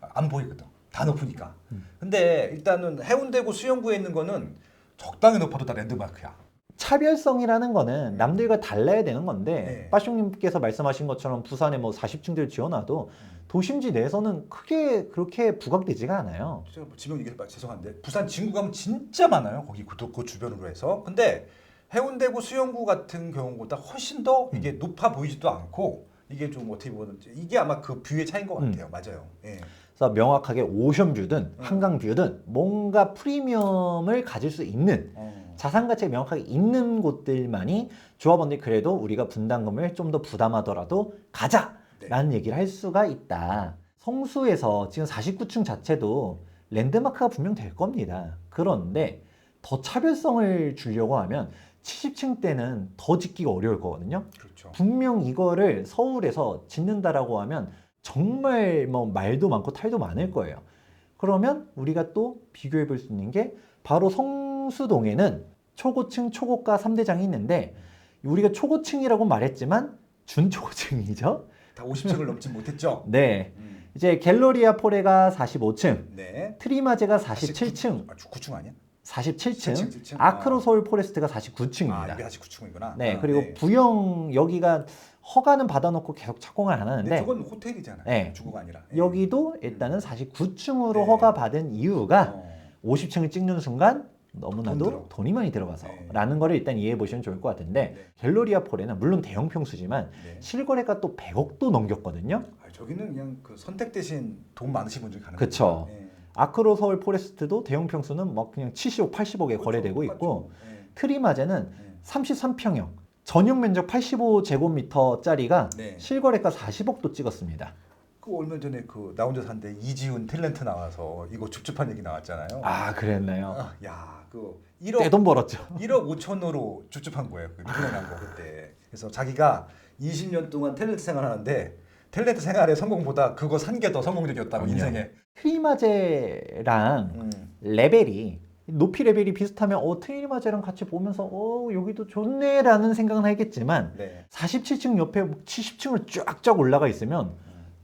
안 보이거든. 다 높으니까. 근데 일단은 해운대구 수영구에 있는 거는 적당히 높아도 다 랜드마크야. 차별성이라는 거는 남들과 달라야 되는 건데 네. 빠숑님께서 말씀하신 것처럼 부산에 뭐 40층들 지어놔도 도심지 내에서는 크게 그렇게 부각되지가 않아요. 제가 뭐 지명 얘기해서 죄송한데 부산 진구 가면 진짜 많아요. 거기 그 주변으로 해서. 근데 해운대구 수영구 같은 경우보다 훨씬 더 이게 높아 보이지도 않고 이게 좀 어떻게 보면 이게 아마 그 뷰의 차이인 것 같아요. 맞아요. 예. 그래서 명확하게 오션뷰든 한강뷰든 뭔가 프리미엄을 가질 수 있는 자산 가치가 명확하게 있는 곳들만이 조합원들이 그래도 우리가 분담금을 좀 더 부담하더라도 가자라는 얘기를 할 수가 있다. 성수에서 지금 49층 자체도 랜드마크가 분명 될 겁니다. 그런데 더 차별성을 주려고 하면 70층 때는 더 짓기가 어려울 거거든요. 그렇죠. 분명 이거를 서울에서 짓는다라고 하면 정말 뭐 말도 많고 탈도 많을 거예요. 그러면 우리가 또 비교해 볼 수 있는 게 바로 성수동에는 초고층, 초고가 3대장이 있는데 우리가 초고층이라고 말했지만 준초고층이죠. 다 50층을 넘지 못했죠. 네. 이제 갤러리아 포레가 45층, 네. 트리마제가 47층, 9층 아니야? 47층, 47층? 아크로 서울 포레스트가 49층입니다. 아, 이게 49층이구나. 네, 아, 그리고 네. 부영 여기가 허가는 받아놓고 계속 착공을 안 하는데 근데 저건 호텔이잖아요. 네. 주거가 아니라. 예. 여기도 일단은 49층으로 네. 허가 받은 이유가 어. 50층을 찍는 순간 돈 너무나도 들어. 돈이 많이 들어가서 네. 라는 거를 일단 이해해 보시면 좋을 것 같은데 네. 갤러리아 폴에는 물론 대형 평수지만 네. 실거래가 또 100억도 넘겼거든요. 아, 저기는 그냥 그 선택 대신 돈 많으신 분들이 가는 그쵸. 거니까. 예. 아크로 서울 포레스트도 대형 평수는 막 그냥 70억, 80억에 그렇죠. 거래되고 똑같죠. 있고 예. 트리마제는 예. 33평형 전용 면적 85제곱미터짜리가 네. 실거래가 40억도 찍었습니다. 그 얼마 전에 그 나 혼자 산데 이지훈 탤런트 나와서 이거 줍줍한 얘기 나왔잖아요. 아 그랬나요? 아, 야, 그 1억 떼돈 벌었죠. 1억 5천으로 줍줍한 거예요. 그 누구나 난거 그때. 그래서 자기가 20년 동안 탤런트 생활하는데 탤런트 생활의 성공보다 그거 산 게 더 성공적이었다고 인생에. 트리마제랑 레벨이 높이 레벨이 비슷하면 트리마제랑 같이 보면서 여기도 좋네라는 생각은 하겠지만 네. 47층 옆에 70층으로 쫙쫙 올라가 있으면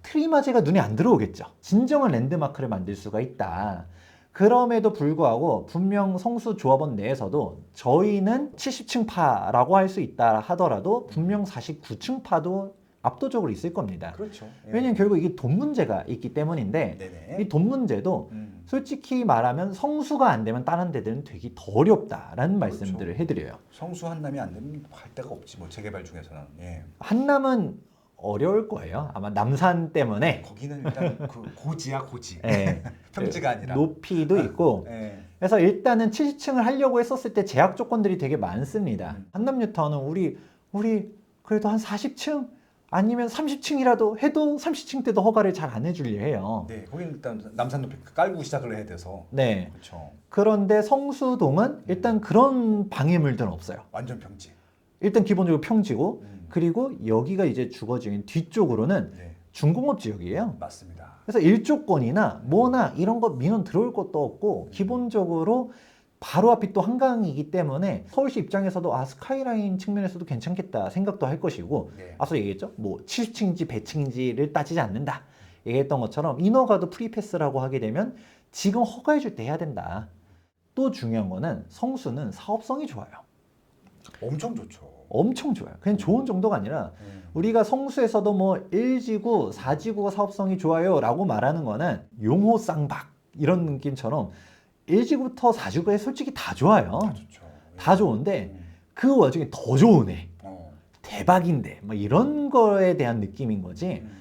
트리마제가 눈에 안 들어오겠죠. 진정한 랜드마크를 만들 수가 있다. 그럼에도 불구하고 분명 성수 조합원 내에서도 저희는 70층 파라고 할 수 있다 하더라도 분명 49층 파도 압도적으로 있을 겁니다. 그렇죠. 예. 왜냐면 결국 이게 돈 문제가 있기 때문인데 네네. 이 돈 문제도 솔직히 말하면 성수가 안 되면 다른 데들은 되기 더 어렵다라는 그렇죠. 말씀들을 해드려요. 성수 한남이 안 되면 할 데가 없지 뭐 재개발 중에서는. 예. 한남은 어려울 거예요. 아마 남산 때문에 거기는 일단 그 고지야 고지. 예, 평지가 아니라. 높이도 있고 예. 그래서 일단은 70층을 하려고 했었을 때 제약 조건들이 되게 많습니다. 한남 뉴타운은 우리 그래도 한 40층 아니면 30층이라도 해도 30층 때도 허가를 잘 안 해주려 해요. 네, 거기는 일단 남산 높이 깔고 시작을 해야 돼서. 네. 그렇죠. 그런데 성수동은 일단 그런 방해물들은 없어요. 완전 평지. 일단 기본적으로 평지고 그리고 여기가 이제 주거지인 뒤쪽으로는 네, 중공업 지역이에요. 맞습니다. 그래서 일조권이나 뭐나 이런 거 민원 들어올 것도 없고 기본적으로 바로 앞이 또 한강이기 때문에 서울시 입장에서도 스카이라인 측면에서도 괜찮겠다 생각도 할 것이고 네. 앞서 얘기했죠. 뭐 70층인지 100층인지를 따지지 않는다. 얘기했던 것처럼 인허가도 프리패스라고 하게 되면 지금 허가해줄 때 해야 된다. 또 중요한 거는 성수는 사업성이 좋아요. 엄청 좋죠. 엄청 좋아요. 그냥 좋은 정도가 아니라 우리가 성수에서도 뭐 1지구, 4지구가 사업성이 좋아요 라고 말하는 거는 용호 쌍박 이런 느낌처럼 1지구부터 4지구에 솔직히 다 좋아요. 다 좋죠. 다 좋은데 그 와중에 더 좋으네. 어. 대박인데 뭐 이런 거에 대한 느낌인 거지. 음.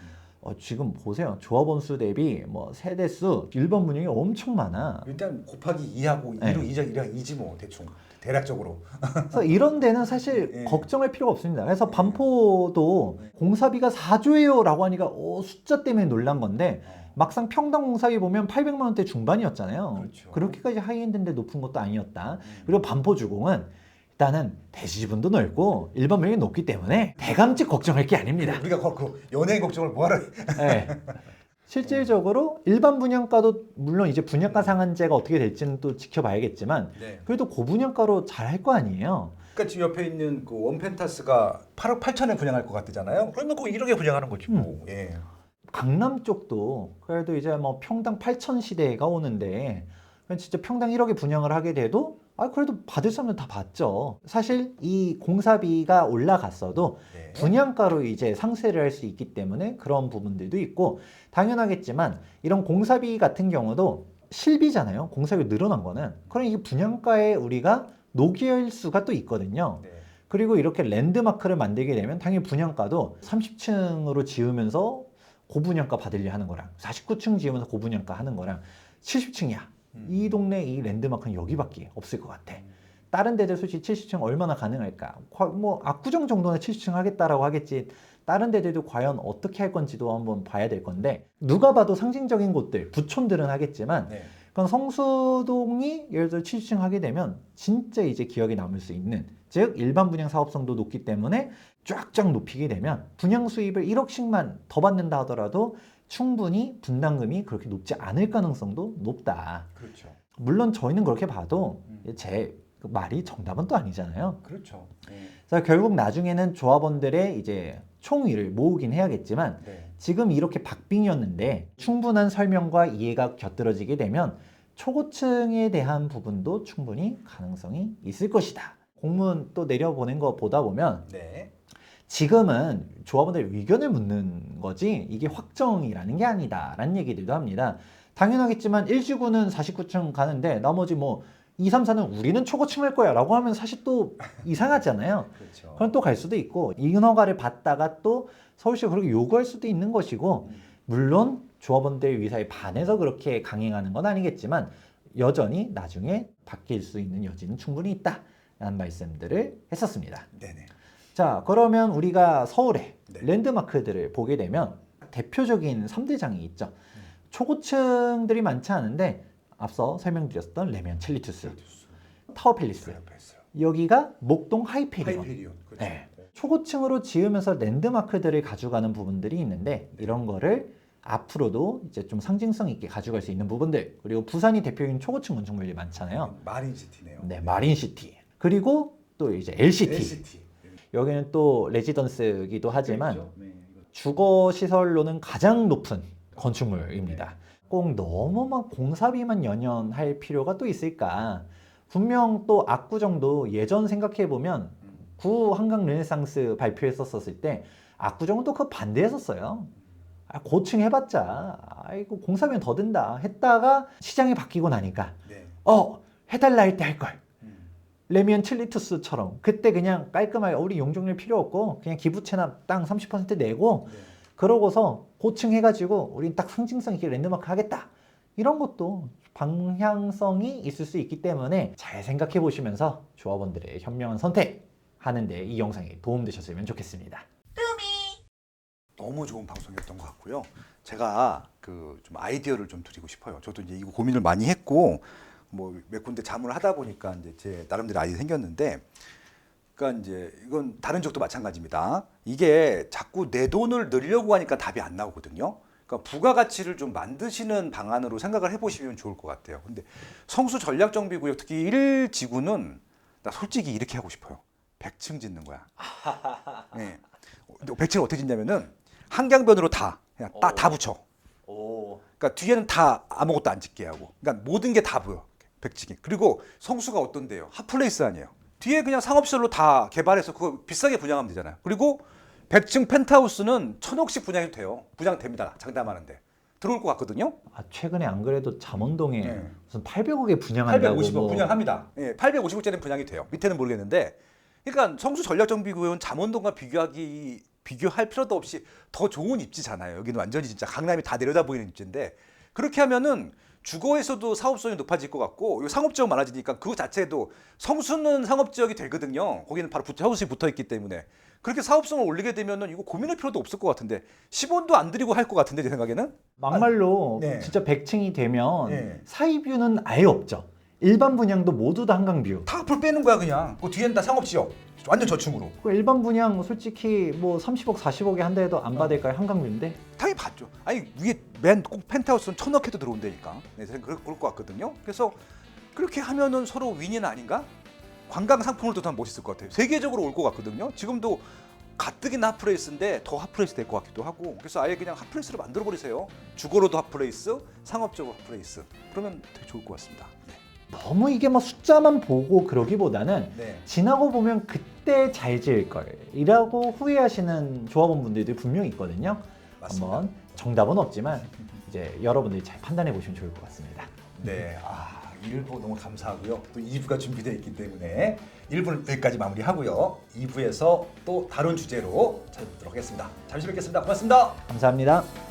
지금 보세요. 조합원 수 대비 뭐 세대수 1번 분양이 엄청 많아. 일단 곱하기 2하고 네. 2로 2랑 2지 뭐 대충 대략적으로. 그래서 이런 데는 사실 예. 걱정할 필요가 없습니다. 그래서 예. 반포도 예. 공사비가 4조예요 라고 하니까 숫자 때문에 놀란 건데 막상 평당 공사비 보면 800만 원대 중반이었잖아요. 그렇죠. 그렇게까지 하이엔드인데 높은 것도 아니었다. 음. 그리고 반포 주공은 일단은 대지분도 넓고 일반 면적이 높기 때문에 대감집 걱정할 게 아닙니다. 우리가 그 연예인 걱정을 뭐하러 해? 네. 실질적으로 일반 분양가도 물론 이제 분양가 상한제가 어떻게 될지는 또 지켜봐야겠지만 네. 그래도 고분양가로 잘 할 거 아니에요. 그러니까 지금 옆에 있는 그 원펜타스가 8억 8천에 분양할 것 같잖아요. 그러면 꼭 1억에 분양하는 거지 뭐. 예. 강남 쪽도 그래도 이제 뭐 평당 8천 시대가 오는데 진짜 평당 1억에 분양을 하게 돼도 그래도 받을 사람은 다 받죠. 사실 이 공사비가 올라갔어도 네. 분양가로 이제 상쇄를 할 수 있기 때문에 그런 부분들도 있고 당연하겠지만 이런 공사비 같은 경우도 실비잖아요. 공사비 늘어난 거는. 그럼 이게 분양가에 우리가 녹일 수가 또 있거든요. 네. 그리고 이렇게 랜드마크를 만들게 되면 당연히 분양가도 30층으로 지으면서 고분양가 받으려 하는 거랑 49층 지으면서 고분양가 하는 거랑 70층이야. 이 동네 이 랜드마크는 여기밖에 없을 것 같아. 다른 데들 솔직히 70층 얼마나 가능할까? 뭐 압구정 정도는 70층 하겠다라고 하겠지. 다른 데들도 과연 어떻게 할 건지도 한번 봐야 될 건데 누가 봐도 상징적인 곳들, 부촌들은 하겠지만 네. 그건 성수동이 예를 들어 70층 하게 되면 진짜 이제 기억에 남을 수 있는 즉 일반 분양 사업성도 높기 때문에 쫙쫙 높이게 되면 분양 수입을 1억씩만 더 받는다 하더라도 충분히 분담금이 그렇게 높지 않을 가능성도 높다. 그렇죠. 물론 저희는 그렇게 봐도 제 말이 정답은 또 아니잖아요. 그렇죠. 네. 그래서 결국 나중에는 조합원들의 이제 총의를 모으긴 해야겠지만 네. 지금 이렇게 박빙이었는데 충분한 설명과 이해가 곁들여지게 되면 초고층에 대한 부분도 충분히 가능성이 있을 것이다. 공문 또 내려보낸 거 보다 보면 네. 지금은 조합원들 의견을 묻는 거지 이게 확정이라는 게 아니다 라는 얘기들도 합니다. 당연하겠지만 1지구는 49층 가는데 나머지 뭐 2, 3, 4는 우리는 초고층 할 거야 라고 하면 사실 또 이상하잖아요. 그렇죠. 그럼 또 갈 수도 있고 인허가를 받다가 또 서울시가 그렇게 요구할 수도 있는 것이고 물론 조합원들 의사에 반해서 그렇게 강행하는 건 아니겠지만 여전히 나중에 바뀔 수 있는 여지는 충분히 있다라는 말씀들을 했었습니다. 네네. 자, 그러면 우리가 서울의 네. 랜드마크들을 보게 되면 대표적인 3대장이 있죠. 초고층들이 많지 않은데 앞서 설명드렸던 레미안 첼리투스, 타워 팰리스, 여기가 목동 하이페리온. 하이페리온. 그렇죠. 네. 초고층으로 지으면서 랜드마크들을 가져가는 부분들이 있는데 이런 거를 앞으로도 이제 좀 상징성 있게 가져갈 수 있는 부분들 그리고 부산이 대표적인 초고층 건축물이 많잖아요. 마린시티네요. 네, 마린시티 그리고 또 이제 LCT. LCT. 여기는 또 레지던스이기도 하지만 그렇죠. 네, 이거. 주거 시설로는 가장 높은 건축물입니다. 꼭 너무 막 공사비만 연연할 필요가 또 있을까? 분명 또 압구정도 예전 생각해 보면 구 한강 르네상스 발표했었을 때 압구정은 또 그 반대했었어요. 고층 해봤자 아이고 공사비는 더 든다 했다가 시장이 바뀌고 나니까 네. 해달라 할 때 할 걸. 레미안 칠리투스처럼 그때 그냥 깔끔하게 우리 용적률 필요 없고 그냥 기부채나 땅 30% 내고 네. 그러고서 고층 해가지고 우린 딱 상징성 있게 랜드마크 하겠다 이런 것도 방향성이 있을 수 있기 때문에 잘 생각해 보시면서 조합원들의 현명한 선택 하는데 이 영상이 도움되셨으면 좋겠습니다. 너무 좋은 방송이었던 것 같고요. 제가 그 좀 아이디어를 좀 드리고 싶어요. 저도 이제 이거 고민을 많이 했고 뭐 몇 군데 자문을 하다 보니까 이제 제 나름대로 아이디어 생겼는데, 그러니까 이제 이건 다른 쪽도 마찬가지입니다. 이게 자꾸 내 돈을 늘려고 하니까 답이 안 나오거든요. 그러니까 부가가치를 좀 만드시는 방안으로 생각을 해보시면 좋을 것 같아요. 근데 성수 전략정비구역 특히 1지구는 나 솔직히 이렇게 하고 싶어요. 100층 짓는 거야. 네. 100층을 어떻게 짓냐면은 한강변으로 다 그냥 다 붙여. 그러니까 뒤에는 다 아무것도 안 짓게 하고, 그러니까 모든 게 다 보여. 100층이. 그리고 성수가 어떤데요? 핫플레이스 아니에요. 뒤에 그냥 상업시설로 다 개발해서 그거 비싸게 분양하면 되잖아요. 그리고 100층 펜트하우스는 1000억씩 분양해도 돼요. 분양됩니다. 장담하는데. 들어올 것 같거든요. 아, 최근에 안 그래도 잠원동에 네. 무슨 800억에 분양한다고 850억 뭐. 분양합니다. 예, 850억짜리 분양이 돼요. 밑에는 모르겠는데, 그러니까 성수 전략정비구역은 잠원동과 비교할 필요도 없이 더 좋은 입지잖아요. 여기는 완전히 진짜 강남이 다 내려다 보이는 입지인데, 그렇게 하면은 주거에서도 사업성이 높아질 것 같고, 이 상업지역 많아지니까 그 자체도 성수는 상업지역이 되거든요. 거기는 바로 하우스에 붙어 있기 때문에. 그렇게 사업성을 올리게 되면은 이거 고민할 필요도 없을 것 같은데 10원도 안 들이고 할 것 같은데 제 생각에는. 막말로 네. 진짜 100층이 되면 네. 사이뷰는 아예 없죠. 일반 분양도 모두 다 한강뷰. 다 앞으로 빼는 거야 그냥. 그 뒤에는 다 상업지역. 완전 저층으로. 그 일반 분양 솔직히 뭐 30억, 40억에 한 대도 안 받을까요? 한강뷰인데. 당연히 봤죠. 아니 위에 맨 꼭 펜트하우스는 1000억 해도 들어온다니까. 네, 그럴 것 같거든요. 그래서 그렇게 하면은 서로 윈인 아닌가? 관광 상품으로도 더 멋있을 것 같아요. 세계적으로 올 것 같거든요. 지금도 가뜩이나 핫플레이스인데 더 핫플레이스 될 것 같기도 하고. 그래서 아예 그냥 핫플레이스로 만들어 버리세요. 주거로도 핫플레이스, 상업적으로 핫플레이스. 그러면 되게 좋을 것 같습니다. 네. 너무 이게 뭐 숫자만 보고 그러기보다는 네. 지나고 보면 그때 잘 지을 걸 이라고 후회하시는 조합원분들도 분명히 있거든요. 맞습니다. 한번 정답은 없지만 이제 여러분들이 잘 판단해 보시면 좋을 것 같습니다. 네, 1부 너무 감사하고요. 또 2부가 준비되어 있기 때문에 1부는 여기까지 마무리하고요. 2부에서 또 다른 주제로 찾아뵙도록 하겠습니다. 잠시 뵙겠습니다. 고맙습니다. 감사합니다.